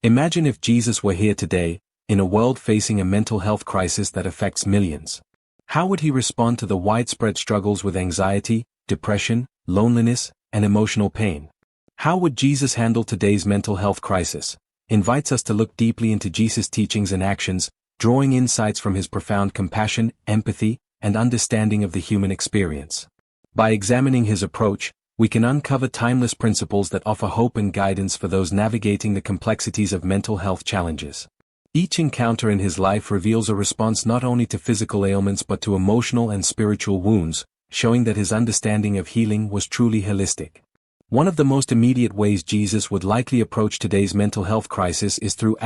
Imagine if Jesus were here today, in a world facing a mental health crisis that affects millions. How would he respond to the widespread struggles with anxiety, depression, loneliness, and emotional pain? How would Jesus handle today's mental health crisis? Invites us to look deeply into Jesus' teachings and actions, drawing insights from his profound compassion, empathy, and understanding of the human experience. By examining his approach, we can uncover timeless principles that offer hope and guidance for those navigating the complexities of mental health challenges. Each encounter in his life reveals a response not only to physical ailments but to emotional and spiritual wounds, showing that his understanding of healing was truly holistic. One of the most immediate ways Jesus would likely approach today's mental health crisis is through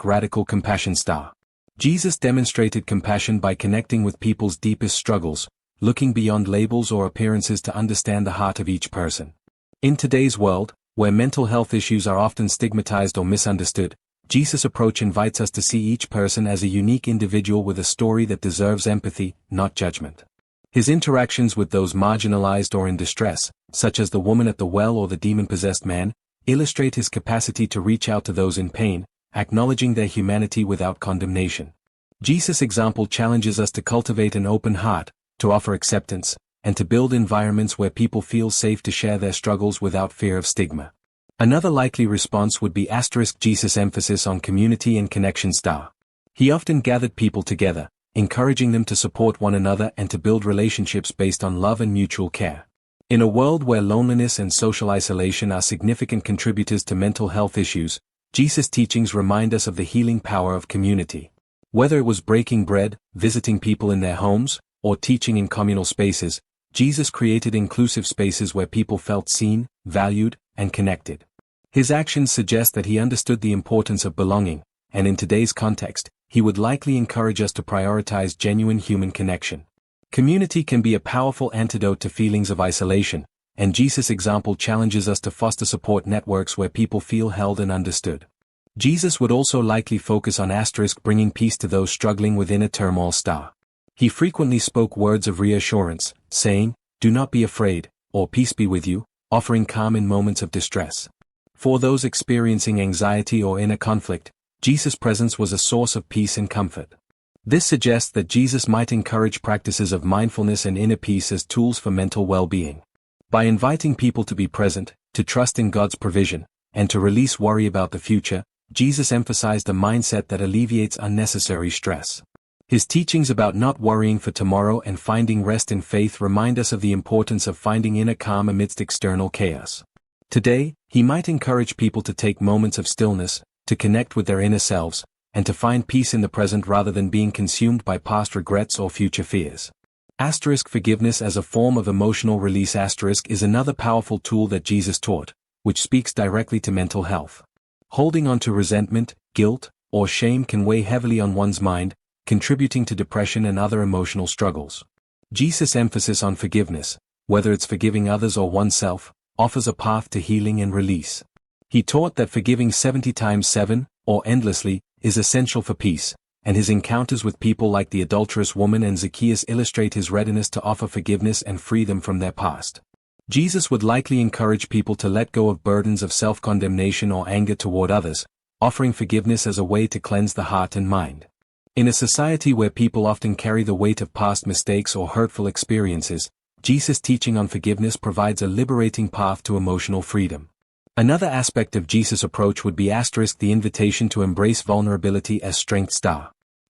radical compassion. Jesus demonstrated compassion by connecting with people's deepest struggles, looking beyond labels or appearances to understand the heart of each person. In today's world, where mental health issues are often stigmatized or misunderstood, Jesus' approach invites us to see each person as a unique individual with a story that deserves empathy, not judgment. His interactions with those marginalized or in distress, such as the woman at the well or the demon-possessed man, illustrate his capacity to reach out to those in pain, acknowledging their humanity without condemnation. Jesus' example challenges us to cultivate an open heart, to offer acceptance, and to build environments where people feel safe to share their struggles without fear of stigma. Another likely response would be Jesus' emphasis on community and connection. He often gathered people together, encouraging them to support one another and to build relationships based on love and mutual care. In a world where loneliness and social isolation are significant contributors to mental health issues, Jesus' teachings remind us of the healing power of community. Whether it was breaking bread, visiting people in their homes, or teaching in communal spaces, Jesus created inclusive spaces where people felt seen, valued, and connected. His actions suggest that he understood the importance of belonging, and in today's context, he would likely encourage us to prioritize genuine human connection. Community can be a powerful antidote to feelings of isolation, and Jesus' example challenges us to foster support networks where people feel held and understood. Jesus would also likely focus on bringing peace to those struggling within a turmoil. He frequently spoke words of reassurance, saying, "Do not be afraid," or "Peace be with you," offering calm in moments of distress. For those experiencing anxiety or inner conflict, Jesus' presence was a source of peace and comfort. This suggests that Jesus might encourage practices of mindfulness and inner peace as tools for mental well-being. By inviting people to be present, to trust in God's provision, and to release worry about the future, Jesus emphasized a mindset that alleviates unnecessary stress. His teachings about not worrying for tomorrow and finding rest in faith remind us of the importance of finding inner calm amidst external chaos. Today, he might encourage people to take moments of stillness, to connect with their inner selves, and to find peace in the present rather than being consumed by past regrets or future fears. Forgiveness as a form of emotional release is another powerful tool that Jesus taught, which speaks directly to mental health. Holding on to resentment, guilt, or shame can weigh heavily on one's mind, contributing to depression and other emotional struggles. Jesus' emphasis on forgiveness, whether it's forgiving others or oneself, offers a path to healing and release. He taught that forgiving 70 times 7, or endlessly, is essential for peace, and his encounters with people like the adulterous woman and Zacchaeus illustrate his readiness to offer forgiveness and free them from their past. Jesus would likely encourage people to let go of burdens of self-condemnation or anger toward others, offering forgiveness as a way to cleanse the heart and mind. In a society where people often carry the weight of past mistakes or hurtful experiences, Jesus' teaching on forgiveness provides a liberating path to emotional freedom. Another aspect of Jesus' approach would be the invitation to embrace vulnerability as strength.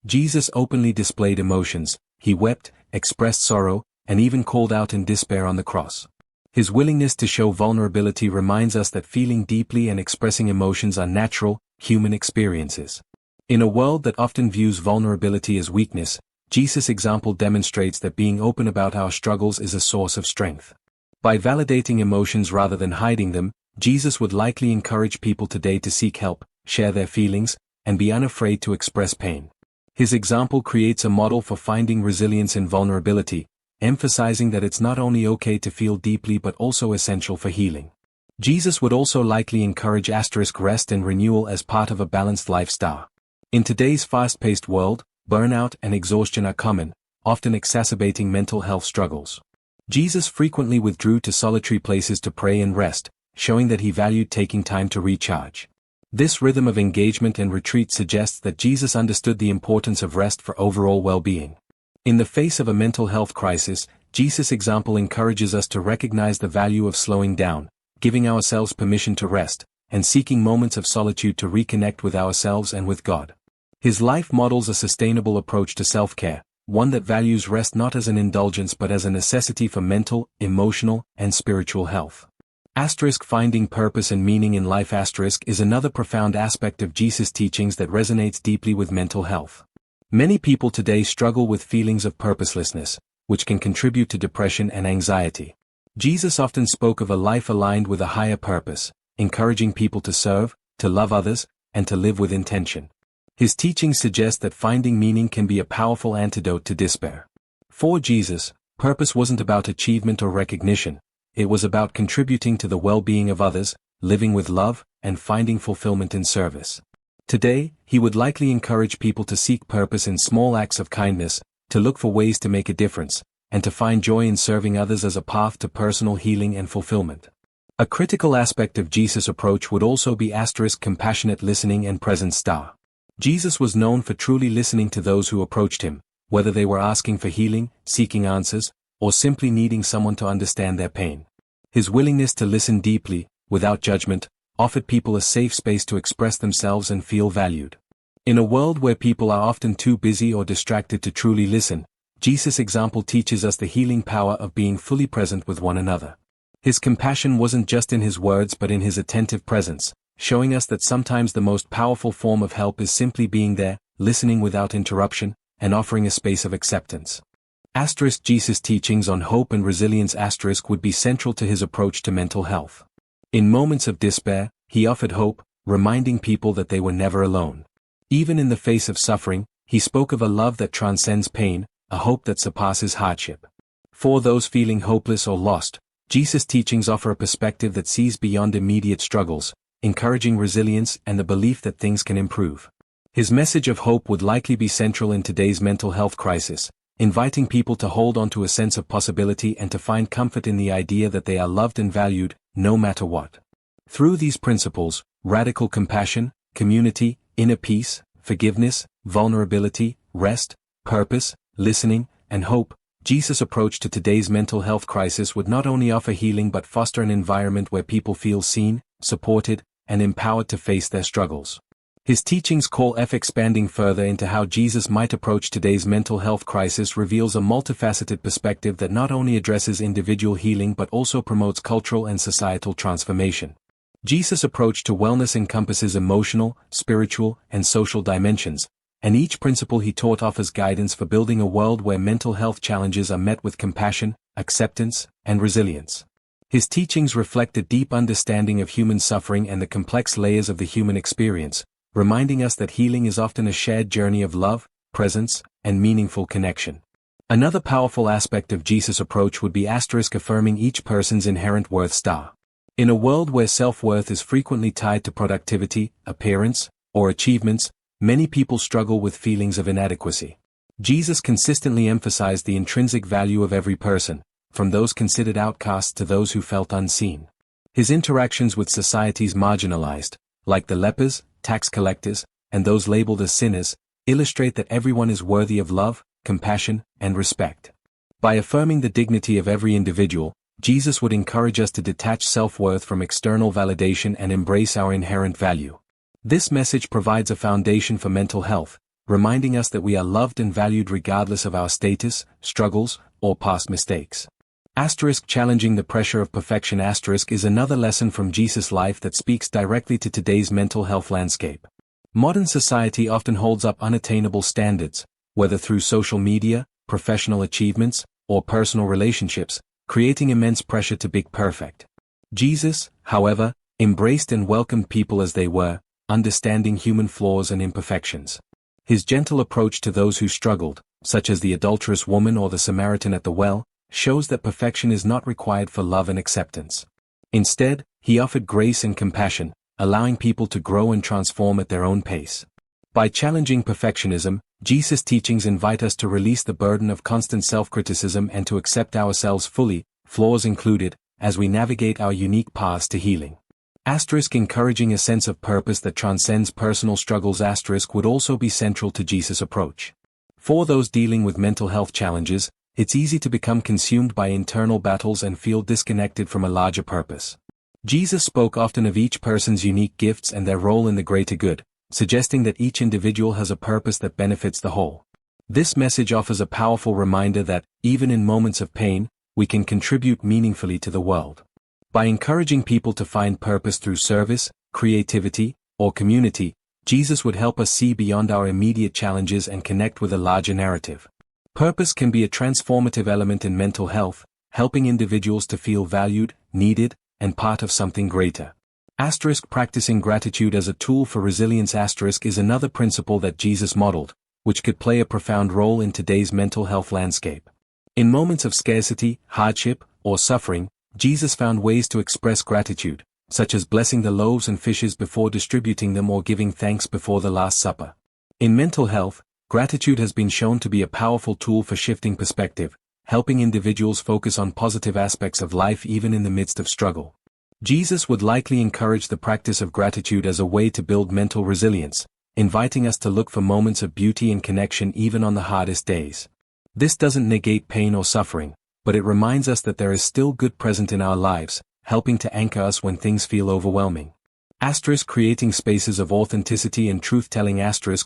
Jesus openly displayed emotions. He wept, expressed sorrow, and even called out in despair on the cross. His willingness to show vulnerability reminds us that feeling deeply and expressing emotions are natural, human experiences. In a world that often views vulnerability as weakness, Jesus' example demonstrates that being open about our struggles is a source of strength. By validating emotions rather than hiding them, Jesus would likely encourage people today to seek help, share their feelings, and be unafraid to express pain. His example creates a model for finding resilience in vulnerability, emphasizing that it's not only okay to feel deeply but also essential for healing. Jesus would also likely encourage rest and renewal as part of a balanced lifestyle. In today's fast-paced world, burnout and exhaustion are common, often exacerbating mental health struggles. Jesus frequently withdrew to solitary places to pray and rest, showing that he valued taking time to recharge. This rhythm of engagement and retreat suggests that Jesus understood the importance of rest for overall well-being. In the face of a mental health crisis, Jesus' example encourages us to recognize the value of slowing down, giving ourselves permission to rest, and seeking moments of solitude to reconnect with ourselves and with God. His life models a sustainable approach to self-care, one that values rest not as an indulgence but as a necessity for mental, emotional, and spiritual health. Finding purpose and meaning in life is another profound aspect of Jesus' teachings that resonates deeply with mental health. Many people today struggle with feelings of purposelessness, which can contribute to depression and anxiety. Jesus often spoke of a life aligned with a higher purpose, encouraging people to serve, to love others, and to live with intention. His teachings suggest that finding meaning can be a powerful antidote to despair. For Jesus, purpose wasn't about achievement or recognition, it was about contributing to the well-being of others, living with love, and finding fulfillment in service. Today, he would likely encourage people to seek purpose in small acts of kindness, to look for ways to make a difference, and to find joy in serving others as a path to personal healing and fulfillment. A critical aspect of Jesus' approach would also be compassionate listening and presence. Jesus was known for truly listening to those who approached him, whether they were asking for healing, seeking answers, or simply needing someone to understand their pain. His willingness to listen deeply, without judgment, offered people a safe space to express themselves and feel valued. In a world where people are often too busy or distracted to truly listen, Jesus' example teaches us the healing power of being fully present with one another. His compassion wasn't just in his words but in his attentive presence, showing us that sometimes the most powerful form of help is simply being there, listening without interruption, and offering a space of acceptance. Jesus' teachings on hope and resilience would be central to his approach to mental health. In moments of despair, he offered hope, reminding people that they were never alone. Even in the face of suffering, he spoke of a love that transcends pain, a hope that surpasses hardship. For those feeling hopeless or lost, Jesus' teachings offer a perspective that sees beyond immediate struggles, encouraging resilience and the belief that things can improve. His message of hope would likely be central in today's mental health crisis, inviting people to hold on to a sense of possibility and to find comfort in the idea that they are loved and valued, no matter what. Through these principles, radical compassion, community, inner peace, forgiveness, vulnerability, rest, purpose, listening, and hope, Jesus' approach to today's mental health crisis would not only offer healing but foster an environment where people feel seen, supported, and empowered to face their struggles. His teachings expanding further into how Jesus might approach today's mental health crisis reveals a multifaceted perspective that not only addresses individual healing but also promotes cultural and societal transformation. Jesus' approach to wellness encompasses emotional, spiritual, and social dimensions, and each principle he taught offers guidance for building a world where mental health challenges are met with compassion, acceptance, and resilience. His teachings reflect a deep understanding of human suffering and the complex layers of the human experience, reminding us that healing is often a shared journey of love, presence, and meaningful connection. Another powerful aspect of Jesus' approach would be affirming each person's inherent worth. In a world where self-worth is frequently tied to productivity, appearance, or achievements, many people struggle with feelings of inadequacy. Jesus consistently emphasized the intrinsic value of every person, from those considered outcasts to those who felt unseen. His interactions with society's marginalized, like the lepers, tax collectors, and those labeled as sinners, illustrate that everyone is worthy of love, compassion, and respect. By affirming the dignity of every individual, Jesus would encourage us to detach self-worth from external validation and embrace our inherent value. This message provides a foundation for mental health, reminding us that we are loved and valued regardless of our status, struggles, or past mistakes. Challenging the pressure of perfection is another lesson from Jesus' life that speaks directly to today's mental health landscape. Modern society often holds up unattainable standards, whether through social media, professional achievements, or personal relationships, creating immense pressure to be perfect. Jesus, however, embraced and welcomed people as they were, understanding human flaws and imperfections. His gentle approach to those who struggled, such as the adulterous woman or the Samaritan at the well, shows that perfection is not required for love and acceptance. Instead, he offered grace and compassion, allowing people to grow and transform at their own pace. By challenging perfectionism, Jesus' teachings invite us to release the burden of constant self-criticism and to accept ourselves fully, flaws included, as we navigate our unique paths to healing. Encouraging a sense of purpose that transcends personal struggles. Would also be central to Jesus' approach. For those dealing with mental health challenges, it's easy to become consumed by internal battles and feel disconnected from a larger purpose. Jesus spoke often of each person's unique gifts and their role in the greater good, suggesting that each individual has a purpose that benefits the whole. This message offers a powerful reminder that, even in moments of pain, we can contribute meaningfully to the world. By encouraging people to find purpose through service, creativity, or community, Jesus would help us see beyond our immediate challenges and connect with a larger narrative. Purpose can be a transformative element in mental health, helping individuals to feel valued, needed, and part of something greater. Practicing gratitude as a tool for resilience. Is another principle that Jesus modeled, which could play a profound role in today's mental health landscape. In moments of scarcity, hardship, or suffering, Jesus found ways to express gratitude, such as blessing the loaves and fishes before distributing them or giving thanks before the Last Supper. In mental health, gratitude has been shown to be a powerful tool for shifting perspective, helping individuals focus on positive aspects of life even in the midst of struggle. Jesus would likely encourage the practice of gratitude as a way to build mental resilience, inviting us to look for moments of beauty and connection even on the hardest days. This doesn't negate pain or suffering, but it reminds us that there is still good present in our lives, helping to anchor us when things feel overwhelming. Creating spaces of authenticity and truth-telling.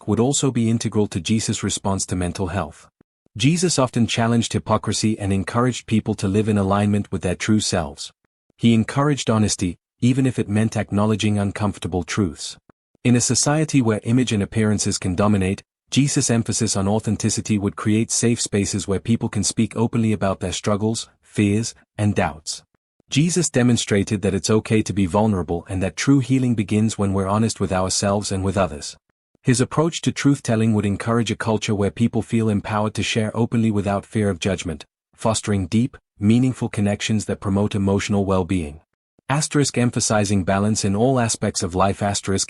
Would also be integral to Jesus' response to mental health. Jesus often challenged hypocrisy and encouraged people to live in alignment with their true selves. He encouraged honesty, even if it meant acknowledging uncomfortable truths. In a society where image and appearances can dominate, Jesus' emphasis on authenticity would create safe spaces where people can speak openly about their struggles, fears, and doubts. Jesus demonstrated that it's okay to be vulnerable and that true healing begins when we're honest with ourselves and with others. His approach to truth-telling would encourage a culture where people feel empowered to share openly without fear of judgment, fostering deep, meaningful connections that promote emotional well-being. Emphasizing balance in all aspects of life.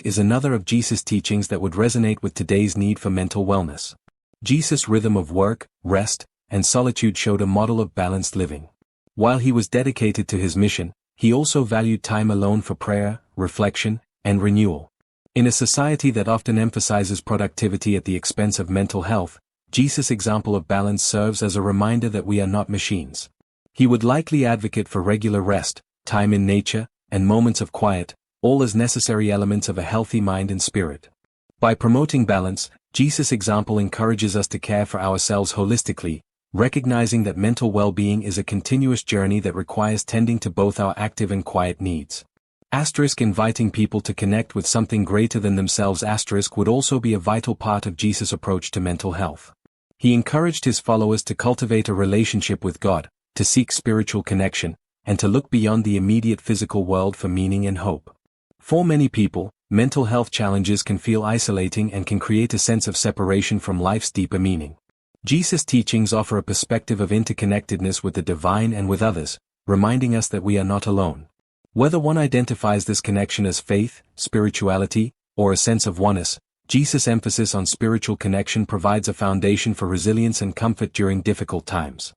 Is another of Jesus' teachings that would resonate with today's need for mental wellness. Jesus' rhythm of work, rest, and solitude showed a model of balanced living. While he was dedicated to his mission, he also valued time alone for prayer, reflection, and renewal. In a society that often emphasizes productivity at the expense of mental health, Jesus' example of balance serves as a reminder that we are not machines. He would likely advocate for regular rest, time in nature, and moments of quiet, all as necessary elements of a healthy mind and spirit. By promoting balance, Jesus' example encourages us to care for ourselves holistically, recognizing that mental well-being is a continuous journey that requires tending to both our active and quiet needs. Inviting people to connect with something greater than themselves. Would also be a vital part of Jesus' approach to mental health. He encouraged his followers to cultivate a relationship with God, to seek spiritual connection, and to look beyond the immediate physical world for meaning and hope. For many people, mental health challenges can feel isolating and can create a sense of separation from life's deeper meaning. Jesus' teachings offer a perspective of interconnectedness with the divine and with others, reminding us that we are not alone. Whether one identifies this connection as faith, spirituality, or a sense of oneness, Jesus' emphasis on spiritual connection provides a foundation for resilience and comfort during difficult times.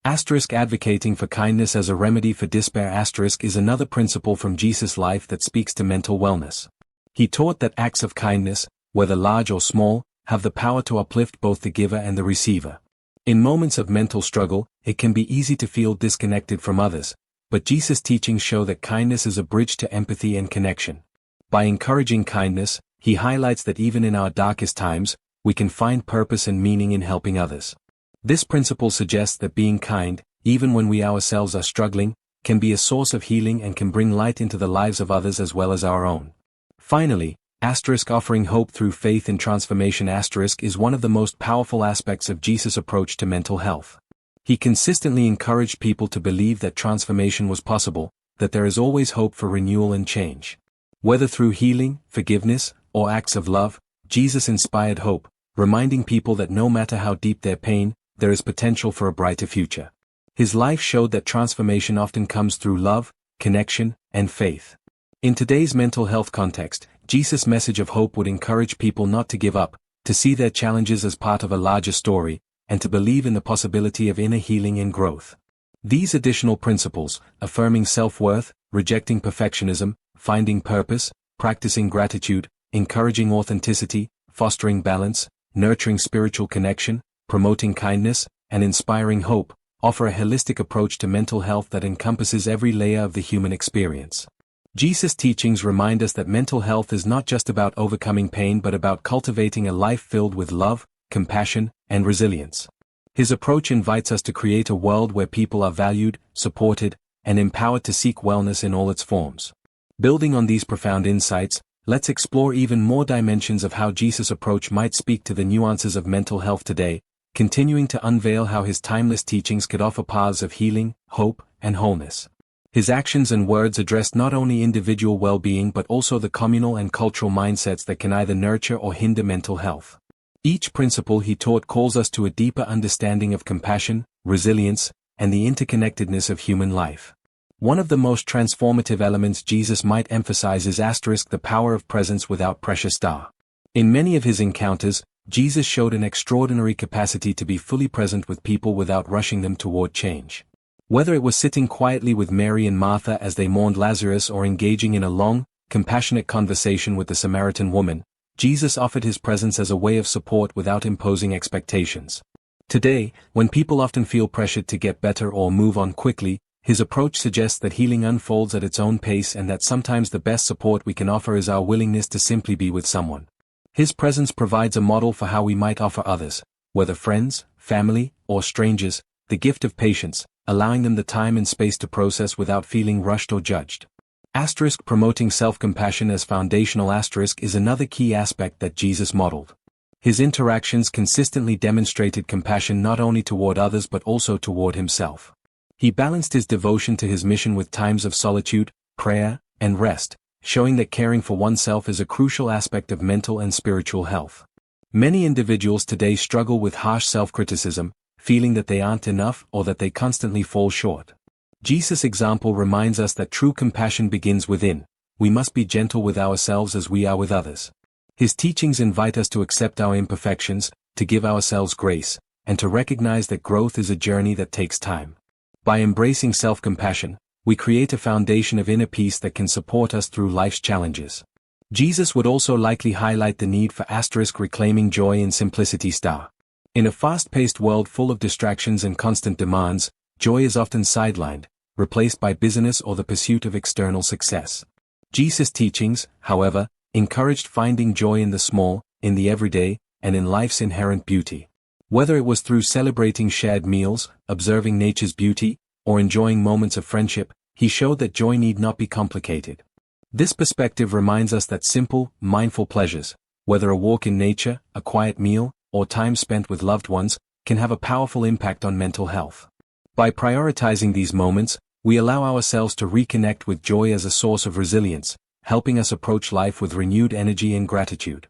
Advocating for kindness as a remedy for despair. Is another principle from Jesus' life that speaks to mental wellness. He taught that acts of kindness, whether large or small, have the power to uplift both the giver and the receiver. In moments of mental struggle, it can be easy to feel disconnected from others, but Jesus' teachings show that kindness is a bridge to empathy and connection. By encouraging kindness, he highlights that even in our darkest times, we can find purpose and meaning in helping others. This principle suggests that being kind, even when we ourselves are struggling, can be a source of healing and can bring light into the lives of others as well as our own. Finally, offering hope through faith in transformation. Is one of the most powerful aspects of Jesus' approach to mental health. He consistently encouraged people to believe that transformation was possible, that there is always hope for renewal and change. Whether through healing, forgiveness, or acts of love, Jesus inspired hope, reminding people that no matter how deep their pain, there is potential for a brighter future. His life showed that transformation often comes through love, connection, and faith. In today's mental health context, Jesus' message of hope would encourage people not to give up, to see their challenges as part of a larger story, and to believe in the possibility of inner healing and growth. These additional principles, affirming self-worth, rejecting perfectionism, finding purpose, practicing gratitude, encouraging authenticity, fostering balance, nurturing spiritual connection, promoting kindness, and inspiring hope, offer a holistic approach to mental health that encompasses every layer of the human experience. Jesus' teachings remind us that mental health is not just about overcoming pain but about cultivating a life filled with love, compassion, and resilience. His approach invites us to create a world where people are valued, supported, and empowered to seek wellness in all its forms. Building on these profound insights, let's explore even more dimensions of how Jesus' approach might speak to the nuances of mental health today, continuing to unveil how his timeless teachings could offer paths of healing, hope, and wholeness. His actions and words addressed not only individual well-being but also the communal and cultural mindsets that can either nurture or hinder mental health. Each principle he taught calls us to a deeper understanding of compassion, resilience, and the interconnectedness of human life. One of the most transformative elements Jesus might emphasize is the power of presence without pressure. In many of his encounters, Jesus showed an extraordinary capacity to be fully present with people without rushing them toward change. Whether it was sitting quietly with Mary and Martha as they mourned Lazarus or engaging in a long, compassionate conversation with the Samaritan woman, Jesus offered his presence as a way of support without imposing expectations. Today, when people often feel pressured to get better or move on quickly, his approach suggests that healing unfolds at its own pace and that sometimes the best support we can offer is our willingness to simply be with someone. His presence provides a model for how we might offer others, whether friends, family, or strangers, the gift of patience, allowing them the time and space to process without feeling rushed or judged. Promoting self-compassion as foundational is another key aspect that Jesus modeled. His interactions consistently demonstrated compassion not only toward others but also toward himself. He balanced his devotion to his mission with times of solitude, prayer, and rest, showing that caring for oneself is a crucial aspect of mental and spiritual health. Many individuals today struggle with harsh self-criticism, feeling that they aren't enough or that they constantly fall short. Jesus' example reminds us that true compassion begins within. We must be gentle with ourselves as we are with others. His teachings invite us to accept our imperfections, to give ourselves grace, and to recognize that growth is a journey that takes time. By embracing self-compassion, we create a foundation of inner peace that can support us through life's challenges. Jesus would also likely highlight the need for reclaiming joy in simplicity. In a fast-paced world full of distractions and constant demands, joy is often sidelined, replaced by busyness or the pursuit of external success. Jesus' teachings, however, encouraged finding joy in the small, in the everyday, and in life's inherent beauty. Whether it was through celebrating shared meals, observing nature's beauty, or enjoying moments of friendship, he showed that joy need not be complicated. This perspective reminds us that simple, mindful pleasures, whether a walk in nature, a quiet meal, or time spent with loved ones, can have a powerful impact on mental health. By prioritizing these moments, we allow ourselves to reconnect with joy as a source of resilience, helping us approach life with renewed energy and gratitude.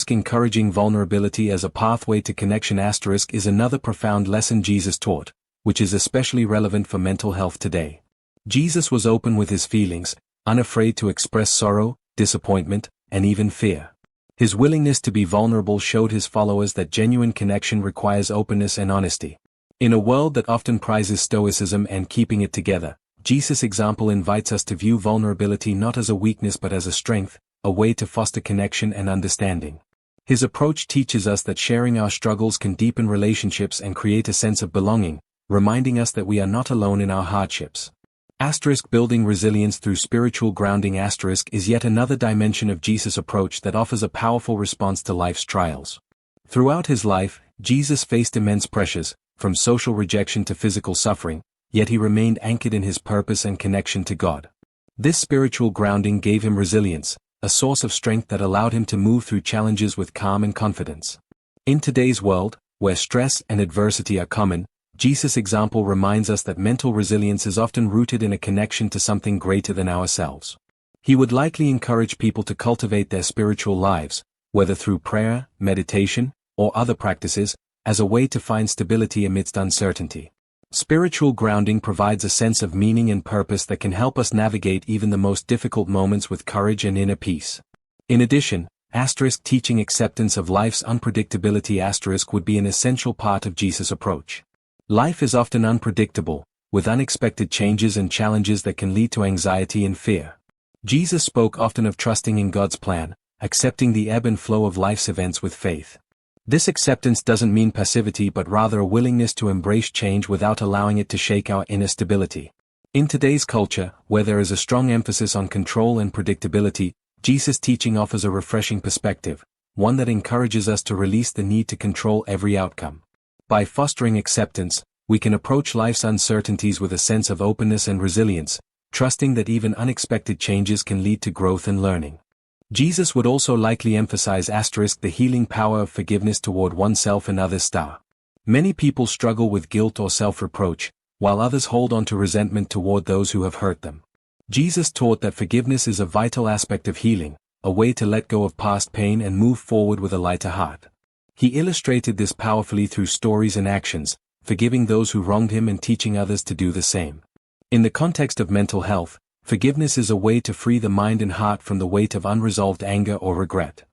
Encouraging vulnerability as a pathway to connection is another profound lesson Jesus taught, which is especially relevant for mental health today. Jesus was open with his feelings, unafraid to express sorrow, disappointment, and even fear. His willingness to be vulnerable showed his followers that genuine connection requires openness and honesty. In a world that often prizes stoicism and keeping it together, Jesus' example invites us to view vulnerability not as a weakness but as a strength, a way to foster connection and understanding. His approach teaches us that sharing our struggles can deepen relationships and create a sense of belonging, reminding us that we are not alone in our hardships. Building resilience through spiritual grounding is yet another dimension of Jesus' approach that offers a powerful response to life's trials. Throughout his life, Jesus faced immense pressures, from social rejection to physical suffering, yet he remained anchored in his purpose and connection to God. This spiritual grounding gave him resilience, a source of strength that allowed him to move through challenges with calm and confidence. In today's world, where stress and adversity are common, Jesus' example reminds us that mental resilience is often rooted in a connection to something greater than ourselves. He would likely encourage people to cultivate their spiritual lives, whether through prayer, meditation, or other practices, as a way to find stability amidst uncertainty. Spiritual grounding provides a sense of meaning and purpose that can help us navigate even the most difficult moments with courage and inner peace. In addition, teaching acceptance of life's unpredictability would be an essential part of Jesus' approach. Life is often unpredictable, with unexpected changes and challenges that can lead to anxiety and fear. Jesus spoke often of trusting in God's plan, accepting the ebb and flow of life's events with faith. This acceptance doesn't mean passivity but rather a willingness to embrace change without allowing it to shake our inner stability. In today's culture, where there is a strong emphasis on control and predictability, Jesus' teaching offers a refreshing perspective, one that encourages us to release the need to control every outcome. By fostering acceptance, we can approach life's uncertainties with a sense of openness and resilience, trusting that even unexpected changes can lead to growth and learning. Jesus would also likely emphasize the healing power of forgiveness toward oneself and others. Many people struggle with guilt or self-reproach, while others hold on to resentment toward those who have hurt them. Jesus taught that forgiveness is a vital aspect of healing, a way to let go of past pain and move forward with a lighter heart. He illustrated this powerfully through stories and actions, forgiving those who wronged him and teaching others to do the same. In the context of mental health, forgiveness is a way to free the mind and heart from the weight of unresolved anger or regret.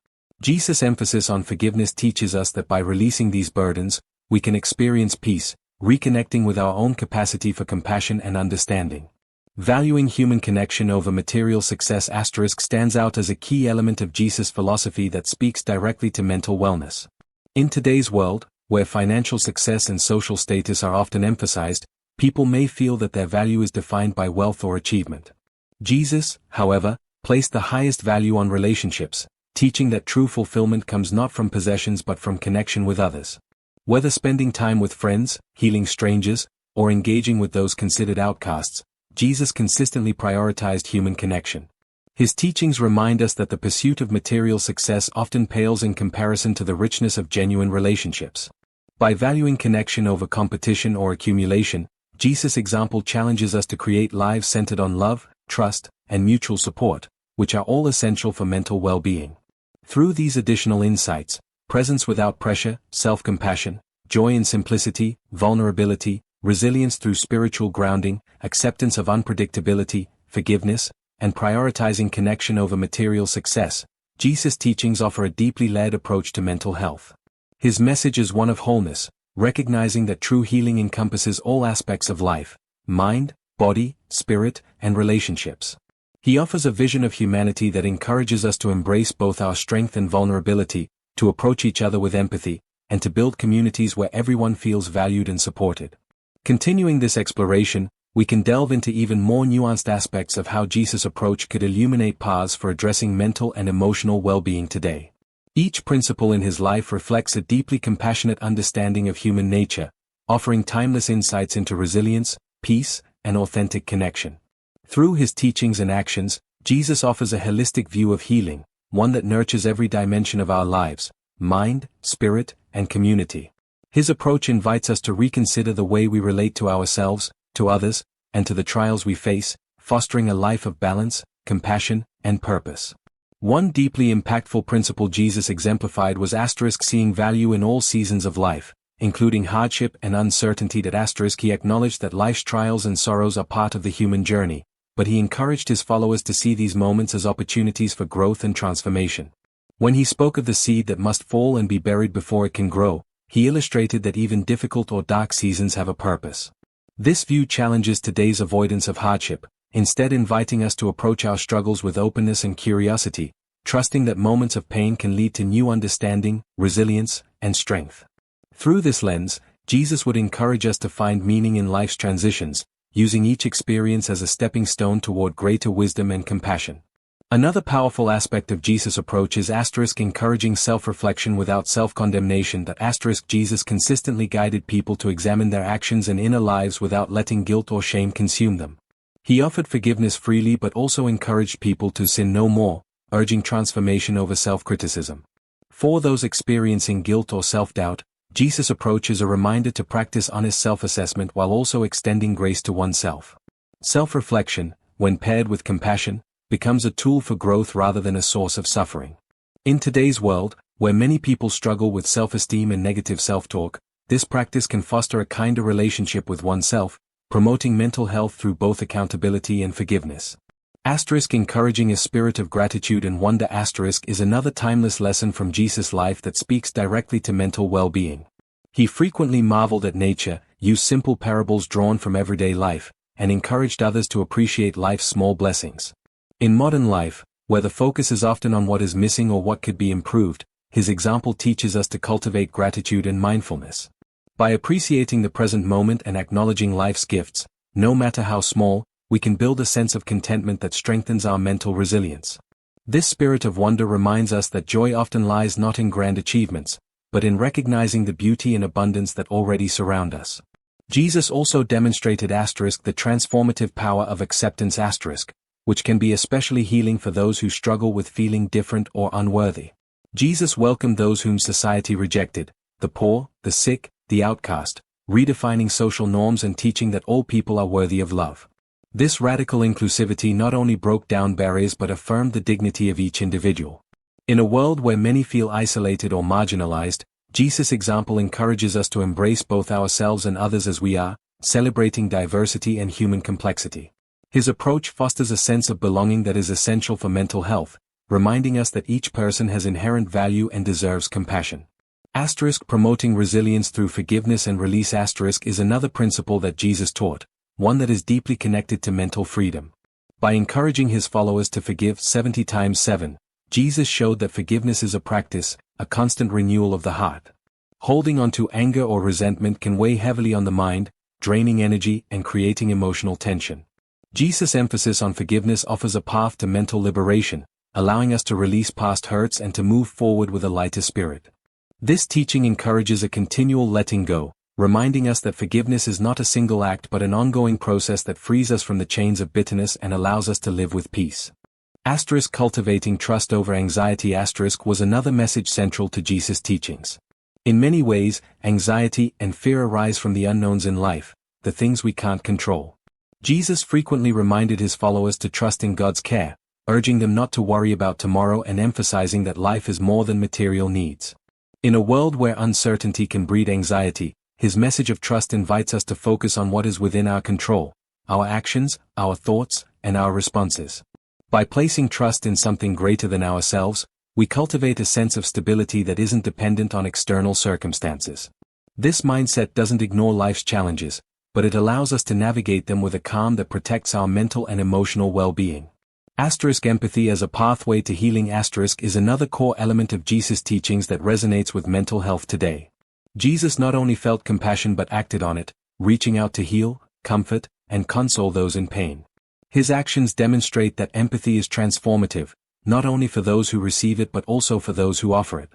Jesus' emphasis on forgiveness teaches us that by releasing these burdens, we can experience peace, reconnecting with our own capacity for compassion and understanding. Valuing human connection over material success stands out as a key element of Jesus' philosophy that speaks directly to mental wellness. In today's world, where financial success and social status are often emphasized, people may feel that their value is defined by wealth or achievement. Jesus, however, placed the highest value on relationships, teaching that true fulfillment comes not from possessions but from connection with others. Whether spending time with friends, healing strangers, or engaging with those considered outcasts, Jesus consistently prioritized human connection. His teachings remind us that the pursuit of material success often pales in comparison to the richness of genuine relationships. By valuing connection over competition or accumulation, Jesus' example challenges us to create lives centered on love, trust, and mutual support, which are all essential for mental well-being. Through these additional insights, presence without pressure, self-compassion, joy in simplicity, vulnerability, resilience through spiritual grounding, acceptance of unpredictability, forgiveness, and prioritizing connection over material success, Jesus' teachings offer a deeply layered approach to mental health. His message is one of wholeness, recognizing that true healing encompasses all aspects of life: mind, body, spirit, and relationships. He offers a vision of humanity that encourages us to embrace both our strength and vulnerability, to approach each other with empathy, and to build communities where everyone feels valued and supported. Continuing this exploration, we can delve into even more nuanced aspects of how Jesus' approach could illuminate paths for addressing mental and emotional well-being today. Each principle in his life reflects a deeply compassionate understanding of human nature, offering timeless insights into resilience, peace, and authentic connection. Through his teachings and actions, Jesus offers a holistic view of healing, one that nurtures every dimension of our lives: mind, spirit, and community. His approach invites us to reconsider the way we relate to ourselves, to others, and to the trials we face, fostering a life of balance, compassion, and purpose. One deeply impactful principle Jesus exemplified was seeing value in all seasons of life, including hardship and uncertainty. He acknowledged that life's trials and sorrows are part of the human journey, but he encouraged his followers to see these moments as opportunities for growth and transformation. When he spoke of the seed that must fall and be buried before it can grow, he illustrated that even difficult or dark seasons have a purpose. This view challenges today's avoidance of hardship, instead inviting us to approach our struggles with openness and curiosity, trusting that moments of pain can lead to new understanding, resilience, and strength. Through this lens, Jesus would encourage us to find meaning in life's transitions, using each experience as a stepping stone toward greater wisdom and compassion. Another powerful aspect of Jesus' approach is encouraging self-reflection without self-condemnation. Jesus consistently guided people to examine their actions and inner lives without letting guilt or shame consume them. He offered forgiveness freely but also encouraged people to sin no more, urging transformation over self-criticism. For those experiencing guilt or self-doubt, Jesus' approach is a reminder to practice honest self-assessment while also extending grace to oneself. Self-reflection, when paired with compassion, becomes a tool for growth rather than a source of suffering. In today's world, where many people struggle with self-esteem and negative self-talk, this practice can foster a kinder relationship with oneself, promoting mental health through both accountability and forgiveness. Encouraging a spirit of gratitude and wonder is another timeless lesson from Jesus' life that speaks directly to mental well-being. He frequently marveled at nature, used simple parables drawn from everyday life, and encouraged others to appreciate life's small blessings. In modern life, where the focus is often on what is missing or what could be improved, his example teaches us to cultivate gratitude and mindfulness. By appreciating the present moment and acknowledging life's gifts, no matter how small, we can build a sense of contentment that strengthens our mental resilience. This spirit of wonder reminds us that joy often lies not in grand achievements, but in recognizing the beauty and abundance that already surround us. Jesus also demonstrated the transformative power of acceptance which can be especially healing for those who struggle with feeling different or unworthy. Jesus welcomed those whom society rejected, the poor, the sick, the outcast, redefining social norms and teaching that all people are worthy of love. This radical inclusivity not only broke down barriers but affirmed the dignity of each individual. In a world where many feel isolated or marginalized, Jesus' example encourages us to embrace both ourselves and others as we are, celebrating diversity and human complexity. His approach fosters a sense of belonging that is essential for mental health, reminding us that each person has inherent value and deserves compassion. Promoting resilience through forgiveness and release is another principle that Jesus taught, one that is deeply connected to mental freedom. By encouraging his followers to forgive 70 times 7, Jesus showed that forgiveness is a practice, a constant renewal of the heart. Holding on to anger or resentment can weigh heavily on the mind, draining energy and creating emotional tension. Jesus' emphasis on forgiveness offers a path to mental liberation, allowing us to release past hurts and to move forward with a lighter spirit. This teaching encourages a continual letting go, reminding us that forgiveness is not a single act but an ongoing process that frees us from the chains of bitterness and allows us to live with peace. Cultivating trust over anxiety was another message central to Jesus' teachings. In many ways, anxiety and fear arise from the unknowns in life, the things we can't control. Jesus frequently reminded his followers to trust in God's care, urging them not to worry about tomorrow and emphasizing that life is more than material needs. In a world where uncertainty can breed anxiety, his message of trust invites us to focus on what is within our control, our actions, our thoughts, and our responses. By placing trust in something greater than ourselves, we cultivate a sense of stability that isn't dependent on external circumstances. This mindset doesn't ignore life's challenges, but it allows us to navigate them with a calm that protects our mental and emotional well-being. Empathy as a pathway to healing is another core element of Jesus' teachings that resonates with mental health today. Jesus not only felt compassion but acted on it, reaching out to heal, comfort, and console those in pain. His actions demonstrate that empathy is transformative, not only for those who receive it but also for those who offer it.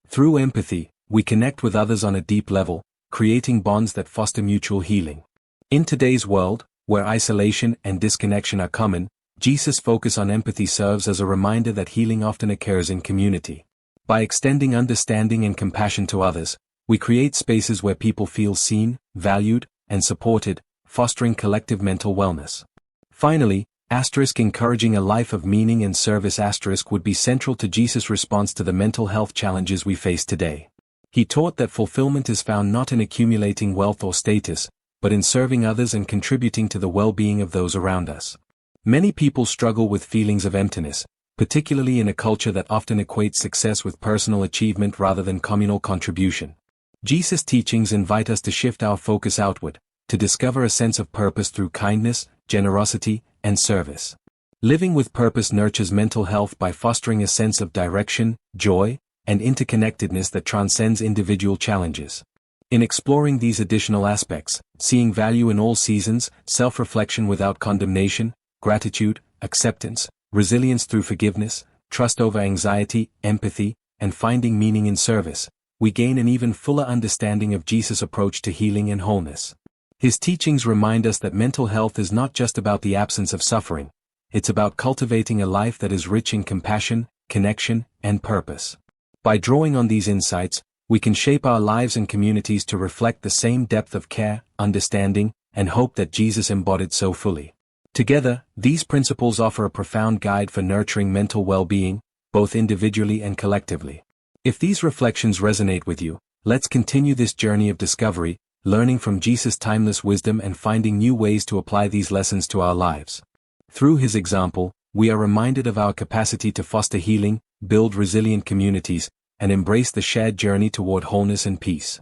Through empathy, we connect with others on a deep level, creating bonds that foster mutual healing. In today's world, where isolation and disconnection are common, Jesus' focus on empathy serves as a reminder that healing often occurs in community. By extending understanding and compassion to others, we create spaces where people feel seen, valued, and supported, fostering collective mental wellness. Finally, encouraging a life of meaning and service would be central to Jesus' response to the mental health challenges we face today. He taught that fulfillment is found not in accumulating wealth or status, but in serving others and contributing to the well-being of those around us. Many people struggle with feelings of emptiness, particularly in a culture that often equates success with personal achievement rather than communal contribution. Jesus' teachings invite us to shift our focus outward, to discover a sense of purpose through kindness, generosity, and service. Living with purpose nurtures mental health by fostering a sense of direction, joy, and interconnectedness that transcends individual challenges. In exploring these additional aspects, seeing value in all seasons, self-reflection without condemnation, gratitude, acceptance, resilience through forgiveness, trust over anxiety, empathy, and finding meaning in service, we gain an even fuller understanding of Jesus' approach to healing and wholeness. His teachings remind us that mental health is not just about the absence of suffering, it's about cultivating a life that is rich in compassion, connection, and purpose. By drawing on these insights, we can shape our lives and communities to reflect the same depth of care, understanding, and hope that Jesus embodied so fully. Together, these principles offer a profound guide for nurturing mental well-being, both individually and collectively. If these reflections resonate with you, let's continue this journey of discovery, learning from Jesus' timeless wisdom and finding new ways to apply these lessons to our lives. Through his example, we are reminded of our capacity to foster healing, build resilient communities, and embrace the shared journey toward wholeness and peace.